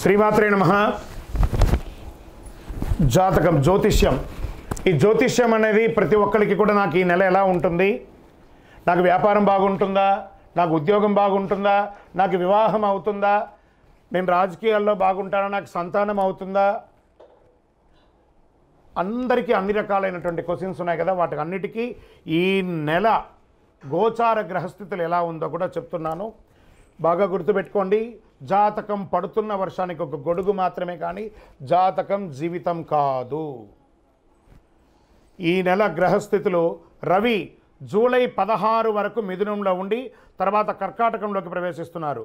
శ్రీమాత్రే నమః. జాతకం జ్యోతిష్యం. ఈ జ్యోతిష్యం అనేది ప్రతి ఒక్కరికి కూడా నాకు ఈ నెల ఎలా ఉంటుంది, నాకు వ్యాపారం బాగుంటుందా, నాకు ఉద్యోగం బాగుంటుందా, నాకు వివాహం అవుతుందా, నేను రాజకీయాల్లో బాగుంటానా, నాకు సంతానం అవుతుందా, అందరికీ అన్ని రకాలైనటువంటి క్వశ్చన్స్ ఉన్నాయి కదా. వాటికి అన్నిటికీ ఈ నెల గోచార గ్రహస్థితులు ఎలా ఉందో కూడా చెప్తున్నాను. బాగా గుర్తుపెట్టుకోండి. జాతకం పడుతున్న వర్షానికి ఒక గొడుగు మాత్రమే, కానీ జాతకం జీవితం కాదు. ఈ నెల గ్రహస్థితులు రవి జూలై 16 వరకు మిథునంలో ఉండి తర్వాత కర్కాటకంలోకి ప్రవేశిస్తున్నారు.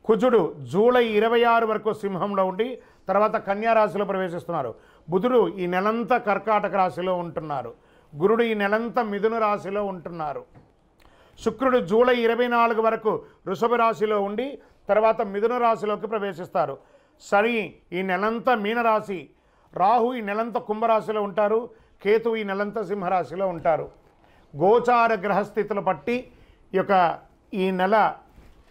కుజుడు జూలై 26 వరకు సింహంలో ఉండి తర్వాత కన్యా రాశిలో ప్రవేశిస్తున్నారు. బుధుడు ఈ నెలంతా కర్కాటక రాశిలో ఉంటున్నారు. గురుడు ఈ నెలంతా మిథున రాశిలో ఉంటున్నారు. శుక్రుడు జూలై 24 వరకు వృషభ రాశిలో ఉండి తర్వాత మిథున రాశిలోకి ప్రవేశిస్తారు. శని ఈ నెలంతా మీనరాశి, రాహు ఈ నెలంతా కుంభరాశిలో ఉంటారు, కేతు ఈ నెలంతా సింహరాశిలో ఉంటారు. గోచార గ్రహస్థితులు బట్టి ఈ నెల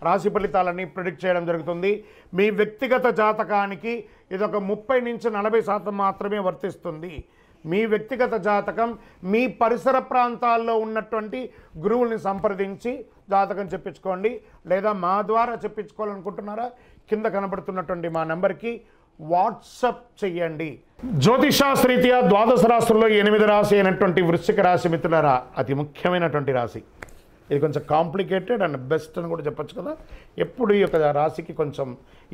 రాశి ఫలితాలని ప్రిడిక్ట్ చేయడం జరుగుతుంది. మీ వ్యక్తిగత జాతకానికి ఇదొక 30 నుంచి 40% మాత్రమే వర్తిస్తుంది. మీ వ్యక్తిగత జాతకం మీ పరిసర ప్రాంతాల్లో ఉన్నటువంటి గురువుల్ని సంప్రదించి జాతకం చెప్పించుకోండి. లేదా మా ద్వారా చెప్పించుకోవాలనుకుంటున్నారా, కింద కనబడుతున్నటువంటి మా నెంబర్కి వాట్సప్ చెయ్యండి. జ్యోతిషాస్త్రీత్యా ద్వాదశ రాశుల్లో 8వ రాశి అయినటువంటి వృశ్చిక రాశి మిత్రులారా, అతి ముఖ్యమైనటువంటి రాశి. ఇది కొంచెం కాంప్లికేటెడ్ అండ్ బెస్ట్ అని కూడా చెప్పచ్చు కదా. ఎప్పుడు ఈ యొక్క రాశికి కొంచెం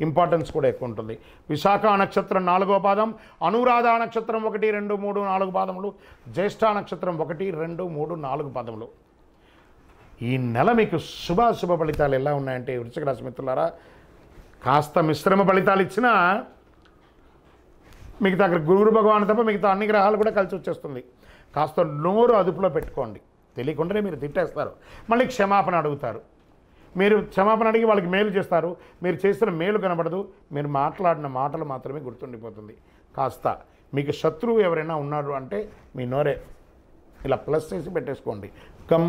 ఇంపార్టెన్స్ కూడా ఎక్కువ ఉంటుంది. విశాఖ నక్షత్రం 4వ పాదం, అనురాధ నక్షత్రం 1, 2, 3, 4 పాదములు, జ్యేష్ఠ నక్షత్రం 1, 2, 3, 4 పాదములు. ఈ నెల మీకు శుభ ఫలితాలు ఎలా ఉన్నాయంటే వృశ్చిక రాశి మిత్రులారా, కాస్త మిశ్రమ ఫలితాలు ఇచ్చినా మిగతా అక్కడ గురువు భగవాన్ తప్ప మిగతా అన్ని గ్రహాలు కూడా కలిసి వచ్చేస్తుంది. కాస్త నోరు అదుపులో పెట్టుకోండి. తెలియకుండానే మీరు తిట్టేస్తారు, మళ్ళీ క్షమాపణ అడుగుతారు. మీరు క్షమాపణ అడిగి వాళ్ళకి మేలు చేస్తారు, మీరు చేసిన మేలు కనబడదు, మీరు మాట్లాడిన మాటలు మాత్రమే గుర్తుండిపోతుంది. కాస్త మీకు శత్రువు ఎవరైనా ఉన్నారు అంటే మీ నోరే ఇలా ప్లస్ చేసి పెట్టేసుకోండి. గం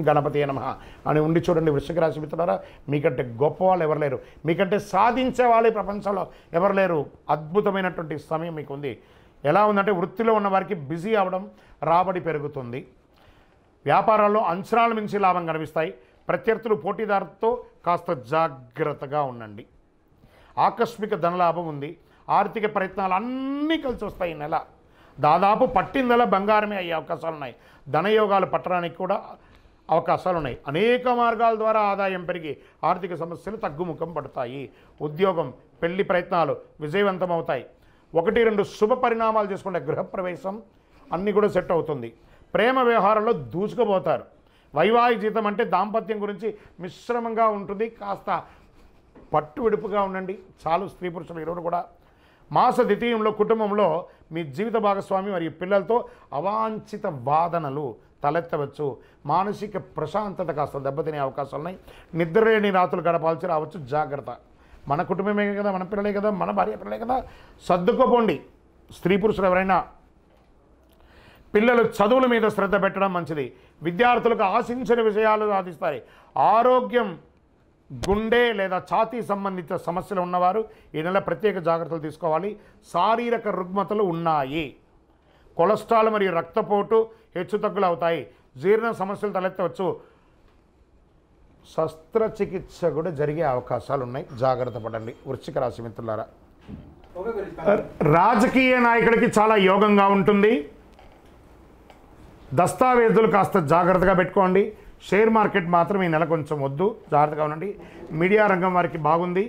గణపతి నమః అని ఉండి చూడండి. వృశ్చిక రాశి మిత్రులారా, మీకంటే గొప్ప వాళ్ళు ఎవరు లేరు, మీకంటే సాధించే వాళ్ళు ప్రపంచంలో ఎవరు లేరు. అద్భుతమైనటువంటి సమయం మీకు ఉంది. ఎలా ఉందంటే వృత్తిలో ఉన్న వారికి బిజీ అవ్వడం, రాబడి పెరుగుతుంది. వ్యాపారాల్లో అంచనాల మించి లాభం కనిపిస్తాయి. ప్రత్యర్థులు పోటీదారుతో కాస్త జాగ్రత్తగా ఉండండి. ఆకస్మిక ధనలాభం ఉంది. ఆర్థిక ప్రయత్నాలు అన్నీ కలిసి వస్తాయి. ఈ నెల దాదాపు పట్టిందల బంగారమే అయ్యే అవకాశాలు ఉన్నాయి. ధనయోగాలు పట్టడానికి కూడా అవకాశాలు ఉన్నాయి. అనేక మార్గాల ద్వారా ఆదాయం పెరిగి ఆర్థిక సమస్యలు తగ్గుముఖం పడతాయి. ఉద్యోగం, పెళ్లి ప్రయత్నాలు విజయవంతం అవుతాయి. 1, 2 శుభ పరిణామాలు చేసుకుంటే గృహప్రవేశం అన్నీ కూడా సెట్ అవుతుంది. ప్రేమ వ్యవహారంలో దూసుకుపోతారు. వైవాహిక జీవితం అంటే దాంపత్యం గురించి మిశ్రమంగా ఉంటుంది. కాస్త పట్టు విడుపుగా ఉండండి చాలు స్త్రీ పురుషులు ఇరువురు కూడా. మాస ద్వితీయంలో కుటుంబంలో మీ జీవిత భాగస్వామి మరియు పిల్లలతో అవాంఛిత వాదనలు తలెత్తవచ్చు. మానసిక ప్రశాంతత కాస్త దెబ్బతినే అవకాశాలు ఉన్నాయి. నిద్రలేని రాత్రులు గడపాల్సి రావచ్చు, జాగ్రత్త. మన కుటుంబమే కదా, మన పిల్లలే కదా, మన భార్య పిల్లలే కదా, సర్దుకోపోండి. స్త్రీ పురుషులు ఎవరైనా పిల్లలు చదువుల మీద శ్రద్ధ పెట్టడం మంచిది. విద్యార్థులకు ఆశించిన విషయాలు సాధిస్తాయి. ఆరోగ్యం, గుండె లేదా ఛాతీ సంబంధిత సమస్యలు ఉన్నవారు ఈ నెల ప్రత్యేక జాగ్రత్తలు తీసుకోవాలి. శారీరక రుగ్మతలు ఉన్నాయి. కొలెస్ట్రాల్ మరియు రక్తపోటు హెచ్చుతగ్గులు అవుతాయి. జీర్ణ సమస్యలు తలెత్తవచ్చు. శస్త్రచికిత్స కూడా జరిగే అవకాశాలు ఉన్నాయి, జాగ్రత్త పడండి వృశ్చిక రాశి మిత్రులారా. రాజకీయ నాయకుడికి చాలా యోగంగా ఉంటుంది. దస్తావేజులు కాస్త జాగ్రత్తగా పెట్టుకోండి. షేర్ మార్కెట్ మాత్రం ఈ నెల కొంచెం వద్దు, జాగ్రత్తగా ఉండండి. మీడియా రంగం వారికి బాగుంది.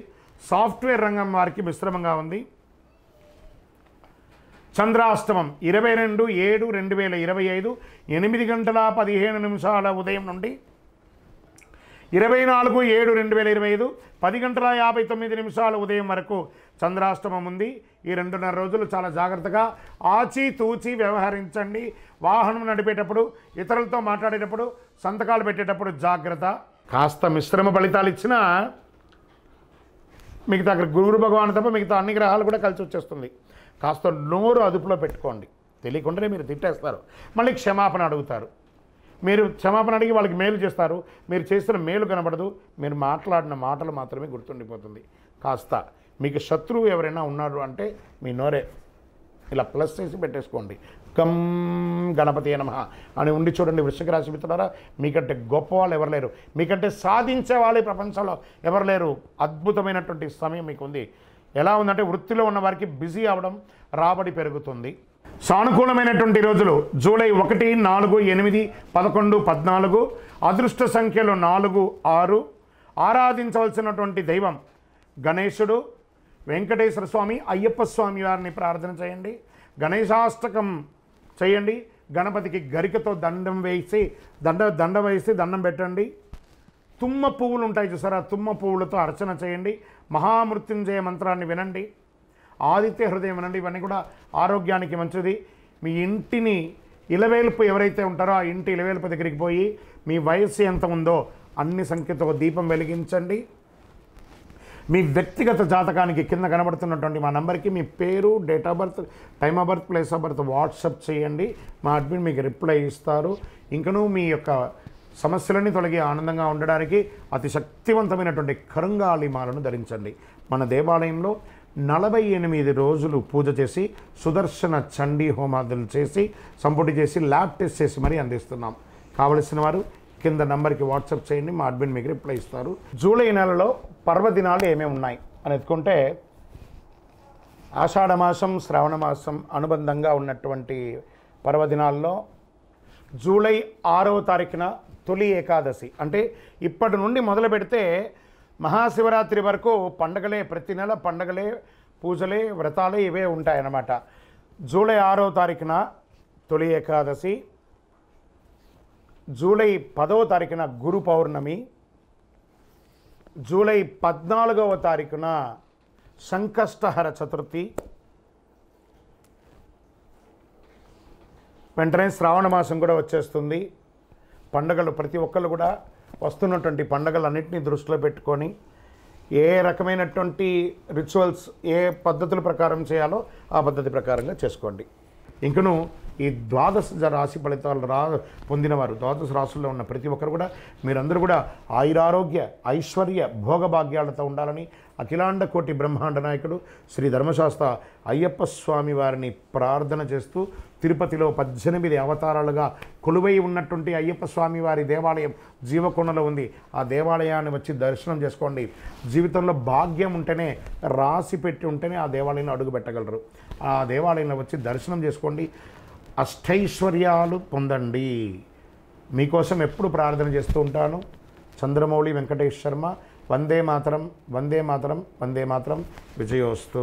సాఫ్ట్వేర్ రంగం వారికి మిశ్రమంగా ఉంది. చంద్రాష్టమం 22/7/2025 8:15 ఉదయం నుండి 24/7/2025 10:59 ఉదయం వరకు చంద్రాష్టమం ఉంది. ఈ 2.5 రోజులు చాలా జాగ్రత్తగా ఆచితూచి వ్యవహరించండి. వాహనం నడిపేటప్పుడు, ఇతరులతో మాట్లాడేటప్పుడు, సంతకాలు పెట్టేటప్పుడు జాగ్రత్త. కాస్త మిశ్రమ ఫలితాలు ఇచ్చినా మిగతా అక్కడ గురువు భగవాన్ తప్ప మిగతా అన్ని గ్రహాలు కూడా కలిసి వచ్చేస్తుంది. కాస్త నోరు అదుపులో పెట్టుకోండి. తెలియకుండానే మీరు తిట్టేస్తారు, మళ్ళీ క్షమాపణ అడుగుతారు. మీరు క్షమాపణ అడిగి వాళ్ళకి మేలు చేస్తారు, మీరు చేసిన మేలు కనబడదు, మీరు మాట్లాడిన మాటలు మాత్రమే గుర్తుండిపోతుంది. కాస్త మీకు శత్రువు ఎవరైనా ఉన్నారు అంటే మీ నోరే ఇలా ప్లస్ చేసి పెట్టేసుకోండి. కం గణపతి నమః అని ఉండి చూడండి. వృశ్చిక రాశి మిత్రులారా, మీకంటే గొప్ప వాళ్ళు ఎవరు లేరు, మీకంటే సాధించే వాళ్ళు ఈ ప్రపంచంలో ఎవరు లేరు. అద్భుతమైనటువంటి సమయం మీకు ఉంది. ఎలా ఉందంటే వృత్తిలో ఉన్న వారికి బిజీ అవ్వడం, రాబడి పెరుగుతుంది. సానుకూలమైనటువంటి రోజులు జూలై 1, 4, 8, 11, 14. అదృష్ట సంఖ్యలు 4, 6. ఆరాధించవలసినటువంటి దైవం గణేశుడు, వెంకటేశ్వర స్వామి, అయ్యప్ప స్వామి వారిని ప్రార్థన చేయండి. గణేశాష్టకం చేయండి. గణపతికి గరికతో దండం వేసి దండం పెట్టండి. తుమ్మ పువ్వులు ఉంటాయి చూసారా, తుమ్మ పువ్వులతో అర్చన చేయండి. మహామృత్యుంజయ మంత్రాన్ని వినండి. ఆదిత్య హృదయం వినండి. ఇవన్నీ కూడా ఆరోగ్యానికి మంచిది. మీ ఇంటిని ఇలవేల్పు ఎవరైతే ఉంటారో ఆ ఇంటి ఇలవేల్పు దగ్గరికి పోయి మీ వయస్సు ఎంత ఉందో అన్ని సంఖ్యతో దీపం వెలిగించండి. మీ వ్యక్తిగత జాతకానికి కింద కనబడుతున్నటువంటి మా నంబర్కి మీ పేరు, date of birth, time of birth, place of birth WhatsApp చేయండి. మా అడ్మిన్ మీకు రిప్లై ఇస్తారు. ఇంకనూ మీ యొక్క సమస్యలన్నీ తొలగి ఆనందంగా ఉండడానికి అతి శక్తివంతమైనటువంటి కరుంగాలి మాలను ధరించండి. మన దేవాలయంలో 48 రోజులు పూజ చేసి సుదర్శన చండీ హోమాదులు చేసి సంపుటి చేసి ల్యాబ్ టెస్ట్ చేసి మరీ అందిస్తున్నాం. కావలసిన వారు కింద నంబర్కి వాట్సాప్ చేయండి. మా అడ్మిన్ మీకు రిప్లై ఇస్తారు. జూలై నెలలో పర్వదినాలు ఏమేమి ఉన్నాయి అని ఎత్తుకుంటే ఆషాఢమాసం, శ్రావణ మాసం అనుబంధంగా ఉన్నటువంటి పర్వదినాల్లో జూలై 6వ తారీఖున తొలి ఏకాదశి, అంటే ఇప్పటి నుండి మొదలు పెడితే మహాశివరాత్రి వరకు పండగలే, ప్రతి నెల పండగలే, పూజలే, వ్రతాలే ఇవే ఉంటాయన్నమాట. జూలై 6వ తారీఖున తొలి ఏకాదశి, జూలై 10వ తారీఖున గురు పౌర్ణమి, జూలై 14వ తారీఖున సంకష్టహర చతుర్థి, వెంటనే శ్రావణ మాసం కూడా వచ్చేస్తుంది. పండుగలు ప్రతి ఒక్కళ్ళు కూడా వస్తున్నటువంటి పండుగలన్నింటినీ దృష్టిలో పెట్టుకొని ఏ రకమైనటువంటి రిచువల్స్, ఏ పద్ధతుల ప్రకారం చేయాలో ఆ పద్ధతి ప్రకారంగా చేసుకోండి. ఇంకను ఈ ద్వాదశ రాశి ఫలితాలు పొందినవారు, ద్వాదశ రాశుల్లో ఉన్న ప్రతి ఒక్కరు కూడా మీరందరూ కూడా ఆయురారోగ్య, ఐశ్వర్య, భోగభాగ్యాలతో ఉండాలని అఖిలాండ కోటి బ్రహ్మాండ నాయకుడు శ్రీ ధర్మశాస్త్ర అయ్యప్ప స్వామి వారిని ప్రార్థన చేస్తూ, తిరుపతిలో 18 అవతారాలుగా కొలువై ఉన్నటువంటి అయ్యప్ప స్వామి వారి దేవాలయం జీవకొండలో ఉంది. ఆ దేవాలయాన్ని వచ్చి దర్శనం చేసుకోండి. జీవితంలో భాగ్యం ఉంటేనే, రాసి పెట్టి ఉంటేనే ఆ దేవాలయంలో అడుగు పెట్టగలరు. ఆ దేవాలయంలో వచ్చి దర్శనం చేసుకోండి. అష్టైశ్వర్యాలు పొందండి. మీకోసం ఎప్పుడు ప్రార్థన చేస్తూ ఉంటాను. చంద్రమౌళి వెంకటేష్ శర్మ. వందే మాతరం, వందే మాతరం, వందే మాతరం. విజయోస్తు.